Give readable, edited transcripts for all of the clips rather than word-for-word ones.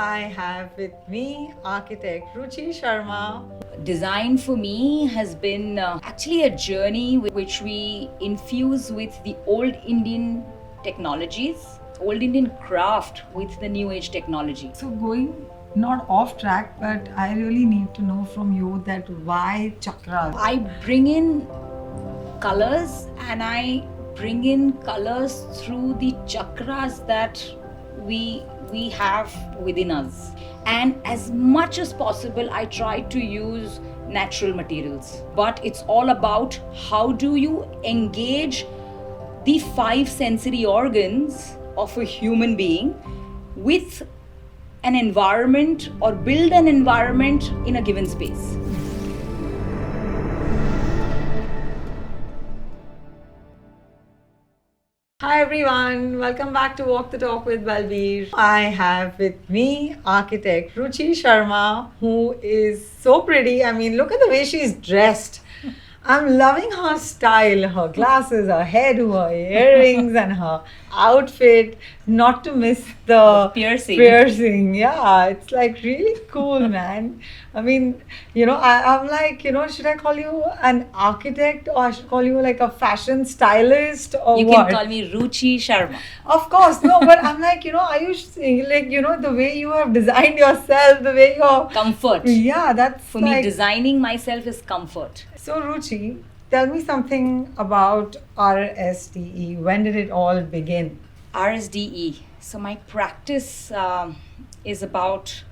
I have with me Architect Ruchi Sharma. Design for me has been actually a journey which we infuse with the old Indian technologies, old Indian craft with the new age technology. So going not off track, but I really need to know from you that why chakras? I bring in colors and I bring in colors through the chakras that we have within us, and as much as possible I try to use natural materials, but it's all about how do you engage the five sensory organs of a human being with an environment or build an environment in a given space. Hi everyone, welcome back to Walk the Talk with Bulbeer. I have with me Architect Ruchi Sharma, who is so pretty. I mean, look at the way she's dressed. I'm loving her style, her glasses, her hairdo, her earrings, and her outfit. Not to miss the Piercing. Yeah, it's like really cool, man. I mean, I'm like, should I call you an architect or I should call you like a fashion stylist or You what? can call me Ruchi Sharma. Of course, no, but I'm like, are you saying like, the way you have designed yourself, the way you're. Comfort. Yeah, that's For me, designing myself is comfort. So, Ruchi, tell me something about RSDE. When did it all begin? RSDE. So my practice is about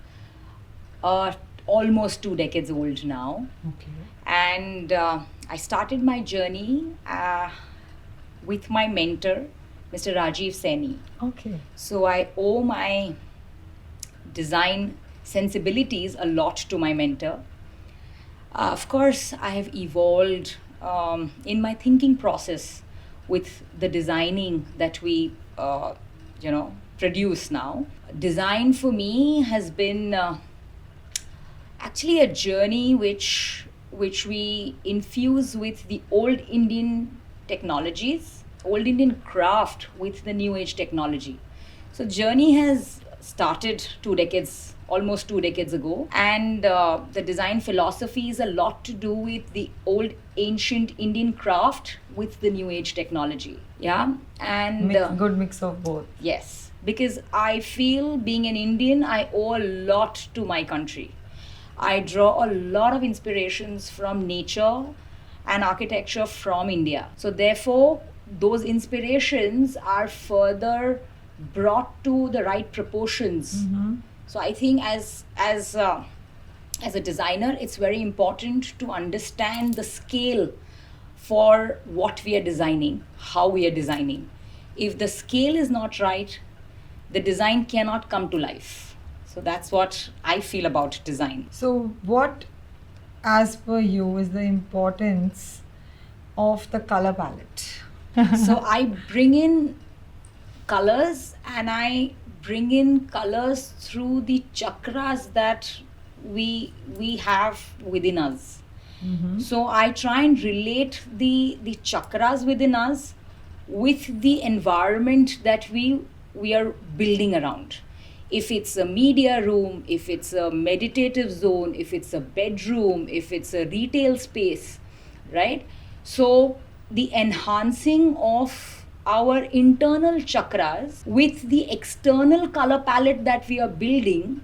almost 2 decades old now. Okay. And I started my journey with my mentor, Mr. Rajiv Saini. Okay. So I owe my design sensibilities a lot to my mentor. Of course, I have evolved in my thinking process with the designing that we, produce now. Design for me has been actually a journey which we infuse with the old Indian technologies, old Indian craft with the new age technology. So journey has started almost 2 decades ago, and the design philosophy is a lot to do with the old ancient Indian craft with the new age technology. Yeah, and Good mix of both. yes, because I feel being an Indian, I owe a lot to my country. I draw a lot of inspirations from nature and architecture from India. So therefore, those inspirations are further brought to the right proportions. So I think as a designer, it's very important to understand the scale for what we are designing, how we are designing. If the scale is not right, the design cannot come to life. So that's what I feel about design. So, what, as per you, is the importance of the color palette? So I bring in colors and I bring in colors through the chakras that we have within us. So I try and relate the chakras within us with the environment that we are building around. If it's a media room, if it's a meditative zone, if it's a bedroom, if it's a retail space, right? So the enhancing of our internal chakras with the external color palette that we are building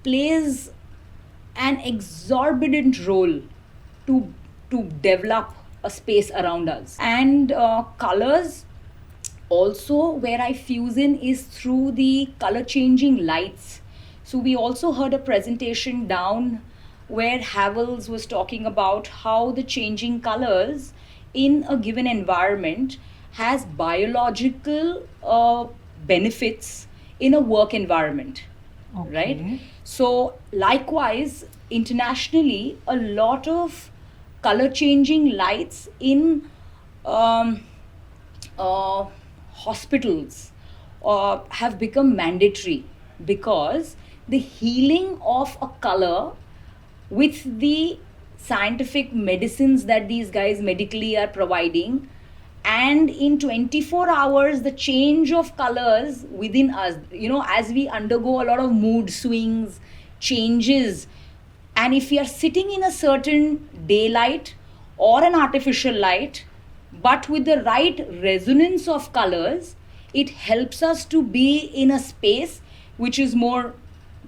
plays an exorbitant role to develop a space around us. And colors also, where I fuse in is through the color changing lights. So we also heard a presentation down where Havels was talking about how the changing colors in a given environment has biological benefits in a work environment. Okay. Right? So likewise, internationally, a lot of color changing lights in hospitals have become mandatory, because the healing of a color with the scientific medicines that these guys medically are providing And in 24 hours, the change of colors within us, as we undergo a lot of mood swings, changes, and if we are sitting in a certain daylight or an artificial light, but with the right resonance of colors, it helps us to be in a space which is more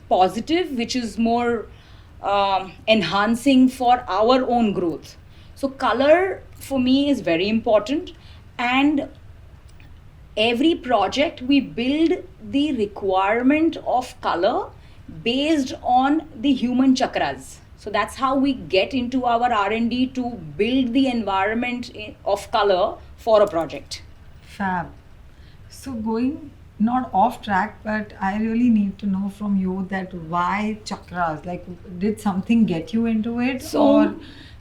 positive, which is more enhancing for our own growth. So, color for me is very important, and every project we build the requirement of color based on the human chakras. So that's how we get into our R&D to build the environment of color for a project. Fab. So going not off track, but I really need to know from you that why chakras? Like, did something get you into it, or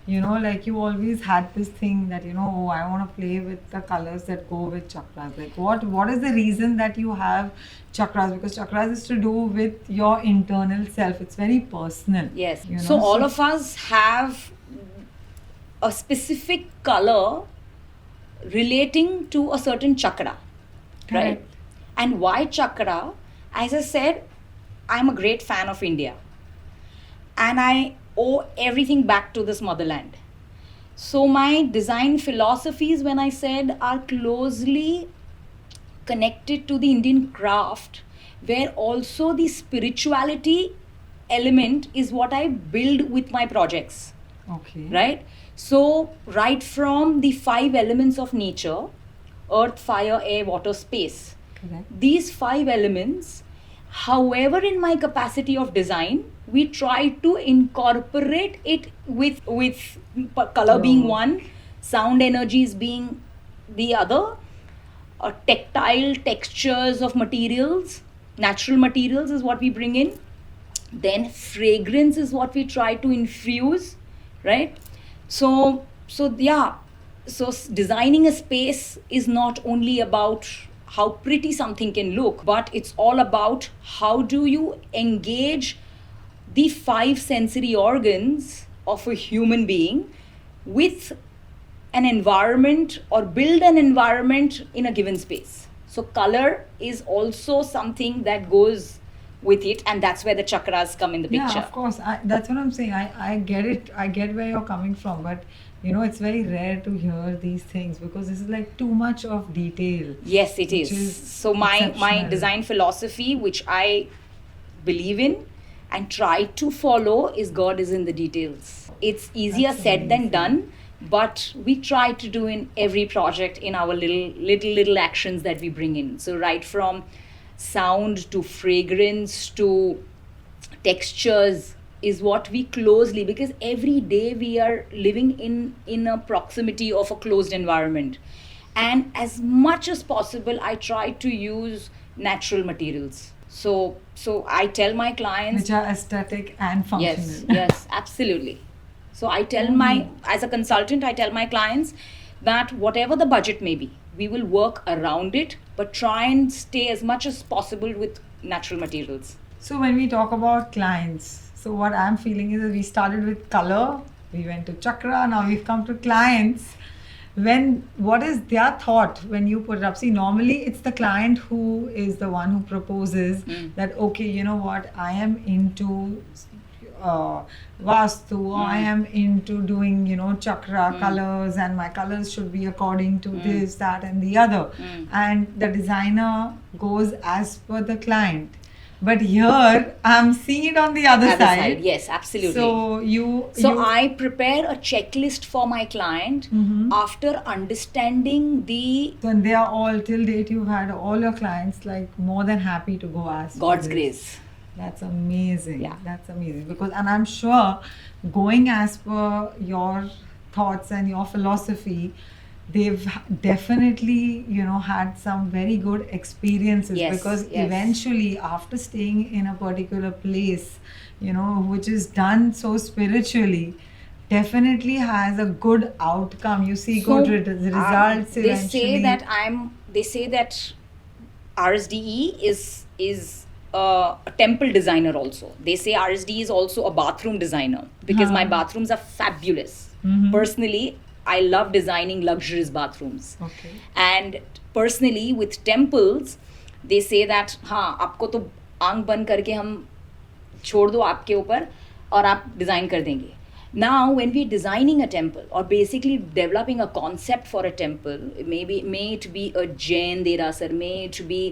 like you always had this thing that oh, I want to play with the colors that go with chakras. Like, what is the reason that you have chakras? Because chakras is to do with your internal self. It's very personal. Yes. So all of us have a specific color relating to a certain chakra, right? And why chakra? As I said, I'm a great fan of India, and I owe everything back to this motherland. So my design philosophies, when I said, are closely connected to the Indian craft, where also the spirituality element is what I build with my projects. Okay. Right? So right from the 5 elements of nature, earth, fire, air, water, space. Correct. These 5 elements, however, in my capacity of design, we try to incorporate it with color being one, sound energies being the other, tactile textures of materials, natural materials is what we bring in. Then fragrance is what we try to infuse, right? So designing a space is not only about how pretty something can look, but it's all about how do you engage the 5 sensory organs of a human being with an environment, or build an environment in a given space. So color is also something that goes with it, and that's where the chakras come in the picture. Yeah, of course. That's what I'm saying. I get it. I get where you're coming from, but it's very rare to hear these things because this is like too much of detail. Yes, it is. So my design philosophy, which I believe in and try to follow, is God is in the details. It's easier said than done, but we try to do in every project in our little actions that we bring in. So right from sound to fragrance to textures is what we closely, because every day we are living in a proximity of a closed environment, and as much as possible I try to use natural materials. So I tell my clients, which are aesthetic and functional. Yes, absolutely. So I tell as a consultant, I tell my clients that whatever the budget may be, we will work around it, but try and stay as much as possible with natural materials. So when we talk about clients, so what I'm feeling is that we started with color, we went to chakra, now we've come to clients. What is their thought when you put it up? See, normally it's the client who is the one who proposes that, okay, you know what, I am into vastu, or I am into doing chakra colors, and my colors should be according to this, that and the other, and the designer goes as per the client. But here I'm seeing it on the other side. Yes, absolutely. So I prepare a checklist for my client after understanding the... So and they are all, till date you've had all your clients like more than happy to go as God's grace. That's amazing. Yeah. That's amazing. Because, and I'm sure going as per your thoughts and your philosophy, they've definitely, had some very good experiences. Because eventually, after staying in a particular place, which is done so spiritually, definitely has a good outcome. You see good results eventually. They say that RSDE is a temple designer also. They say RSD is also a bathroom designer, because my bathrooms are fabulous. Personally, I love designing luxurious bathrooms. Okay. And personally, with temples, they say that हाँ आपको तो आंख बंद करके हम छोड़ दो आपके ऊपर और आप डिज़ाइन कर देंगे. Now, when we're designing a temple or basically developing a concept for a temple, may it be a Jain derasar, may it be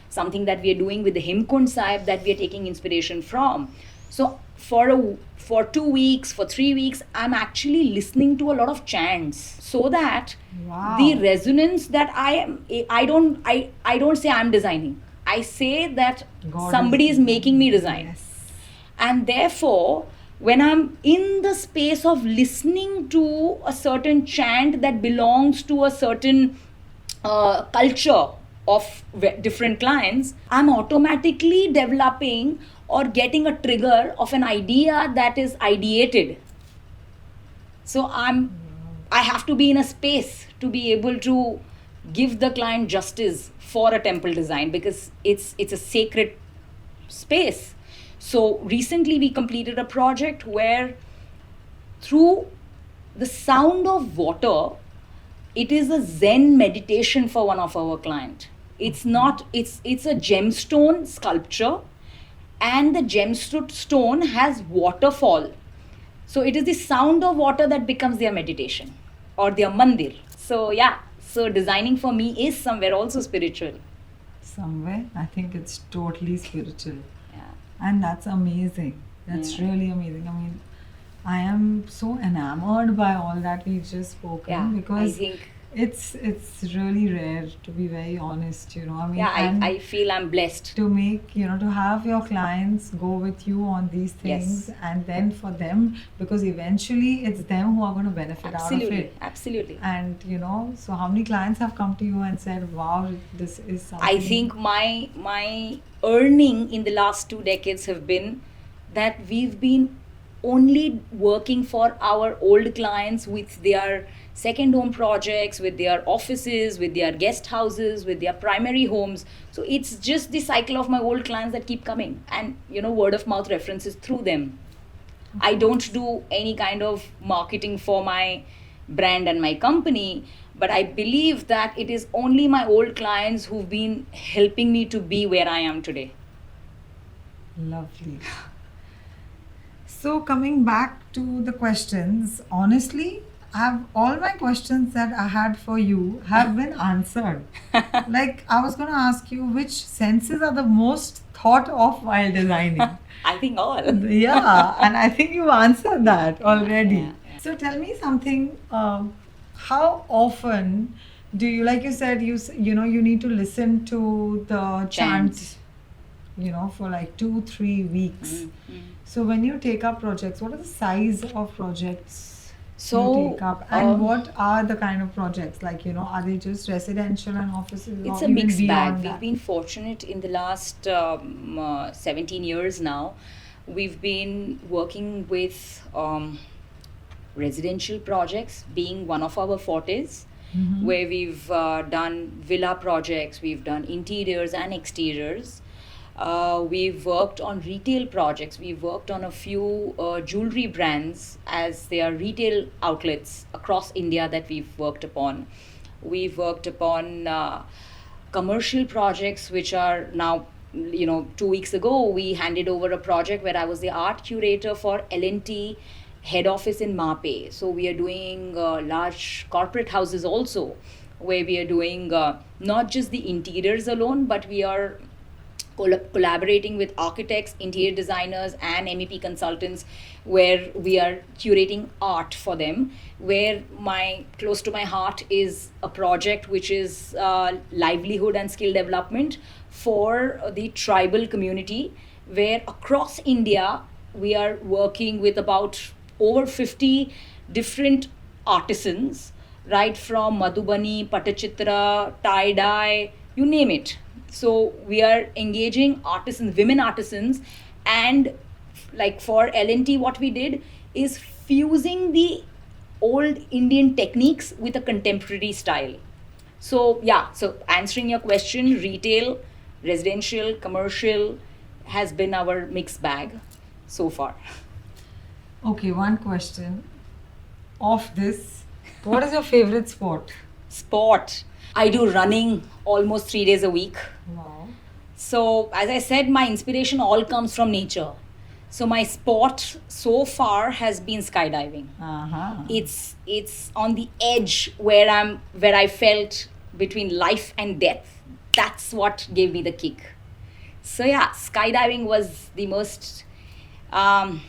something that we are doing with the Himkund Sahib that we are taking inspiration from. So for 2 weeks, for 3 weeks, I'm actually listening to a lot of chants so that Wow. the resonance that I don't say I'm designing. I say that God somebody is making me design. Yes. And therefore, when I'm in the space of listening to a certain chant that belongs to a certain culture of different clients, I'm automatically developing or getting a trigger of an idea that is ideated. So I have to be in a space to be able to give the client justice for a temple design, because it's a sacred space. So recently we completed a project where through the sound of water, it is a Zen meditation for one of our client. It's a gemstone sculpture, and the gemstone has waterfall. So it is the sound of water that becomes their meditation or their mandir. So yeah, so designing for me is somewhere also spiritual. Somewhere, I think it's totally spiritual. Yeah. And that's amazing. That's Yeah. really amazing. I mean, I am so enamored by all that we've just spoken, Yeah, because I think it's really rare, to be very honest, you know. I mean, and I feel I'm blessed. to make, you know, to have your clients go with you on these things, Yes. and then for them, because eventually it's them who are going to benefit out of Absolutely, it. absolutely. And you know, so how many clients have come to you and said, wow, this is something. I think my earning in the last 2 decades have been that we've been only working for our old clients with their second home projects, with their offices, with their guest houses, with their primary homes. So it's just the cycle of my old clients that keep coming, and you know, word of mouth references through them. I don't do any kind of marketing for my brand and my company, but I believe that it is only my old clients who've been helping me to be where I am today. Lovely. So coming back to the questions, honestly, all my questions that I had for you have been answered. Like, I was going to ask you which senses are the most thought of while designing. I think all. Yeah, and I think you answered that already. Yeah. So tell me something. How often do you, like you said, you know, you need to listen to the chants, you know, for like 2-3 weeks. Mm-hmm. So when you take up projects, what are the size of projects So, you take up, and what are the kind of projects? Like, you know, are they just residential and offices? it's or a even mixed bag. beyond We've that? been fortunate in the last 17 years now. We've been working with residential projects being one of our fortes, where we've done villa projects, we've done interiors and exteriors. We've worked on retail projects. We've worked on a few jewelry brands as they are retail outlets across India that we've worked upon. We've worked upon commercial projects, which are now, you know, 2 weeks ago, we handed over a project where I was the art curator for L&T head office in Mape. So we are doing large corporate houses also, where we are doing not just the interiors alone, but we are collaborating with architects, interior designers, and MEP consultants, where we are curating art for them. Where close to my heart is a project which is livelihood and skill development for the tribal community, where across India we are working with about over 50 different artisans, right from Madhubani, Patachitra, tie-dye, you name it. So we are engaging artisans, women artisans, and like for L&T, what we did is fusing the old Indian techniques with a contemporary style. So yeah, so answering your question, retail, residential, commercial has been our mixed bag so far. Okay, one question of this. What is your favorite sport? Sport. I do running almost 3 days a week. Wow. So, as I said, my inspiration all comes from nature. So, my sport so far has been skydiving. Uh-huh. It's on the edge where I felt between life and death. That's what gave me the kick. So yeah, skydiving was the most um,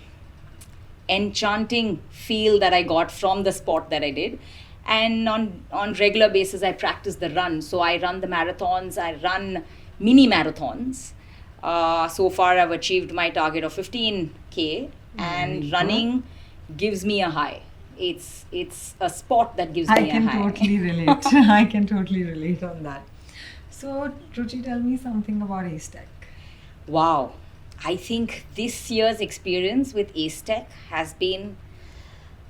enchanting feel that I got from the sport that I did. And on regular basis, I practice the run. So I run the marathons. I run mini marathons. So far, I've achieved my target of 15K, and Very running gives me a high. It's a sport that gives I me a can high. totally relate. I can totally relate on that. So, Ruchi, tell me something about Acetech. Wow. I think this year's experience with Acetech has been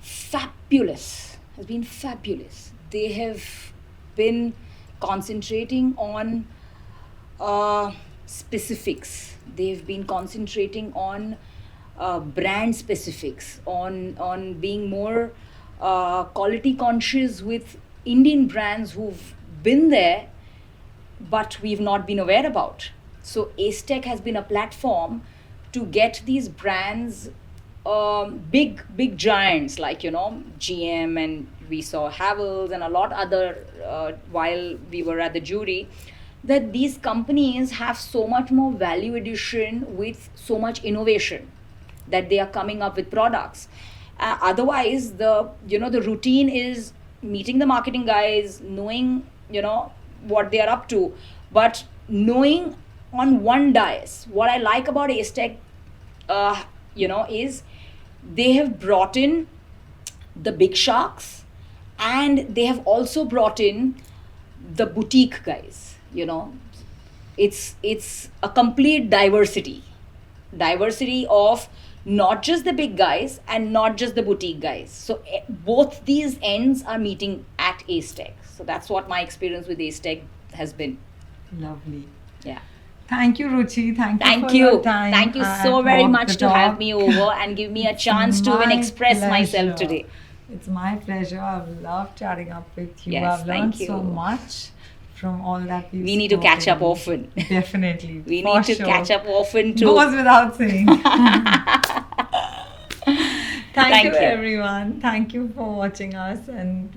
fabulous. Has been fabulous. They have been concentrating on specifics. They've been concentrating on brand specifics, on being more quality conscious with Indian brands who've been there but we've not been aware about. So Acetech has been a platform to get these brands, big giants like GM, and we saw Havels and a lot other while we were at the jury, that these companies have so much more value addition with so much innovation that they are coming up with products. Otherwise, the routine is meeting the marketing guys, knowing what they are up to, but knowing on one dais. What I like about Acetech, is they have brought in the big sharks, and they have also brought in the boutique guys. It's a complete diversity of not just the big guys and not just the boutique guys. So both these ends are meeting at Acetech. So that's what my experience with Acetech has been. Lovely. Yeah. Thank you, Ruchi. Thank you Thank for you. your time. Thank you at so very Walk much the to have Talk. me over and give me a chance to even My express myself pleasure. today. It's my pleasure. I've loved chatting up with you. Yes, I've learned thank so you. much from all that we've We need to catch up spoken. often. Definitely. We for need to sure. catch up often too. Goes without saying. Thank Thank you, you. everyone. Thank you for watching us, and